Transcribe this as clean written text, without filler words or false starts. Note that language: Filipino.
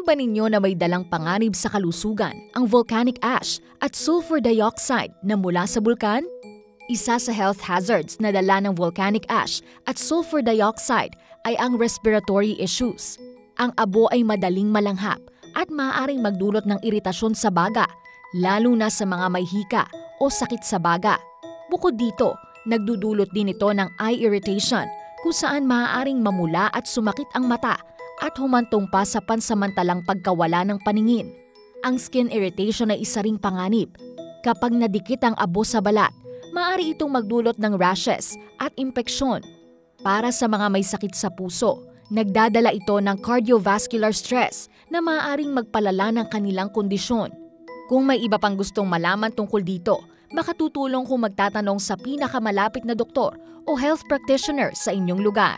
Alam ba ninyo na may dalang panganib sa kalusugan ang volcanic ash at sulfur dioxide na mula sa bulkan? Isa sa health hazards na dala ng volcanic ash at sulfur dioxide ay ang respiratory issues. Ang abo ay madaling malanghap at maaaring magdulot ng iritasyon sa baga, lalo na sa mga may hika o sakit sa baga. Bukod dito, nagdudulot din ito ng eye irritation kung saan maaaring mamula at sumakit ang mata at humantong pa sa pansamantalang pagkawala ng paningin. Ang skin irritation ay isa ring panganib. Kapag nadikit ang abo sa balat, maaari itong magdulot ng rashes at impeksyon. Para sa mga may sakit sa puso, nagdadala ito ng cardiovascular stress na maaaring magpalala ng kanilang kondisyon. Kung may iba pang gustong malaman tungkol dito, makatutulong kung magtatanong sa pinakamalapit na doktor o health practitioner sa inyong lugar.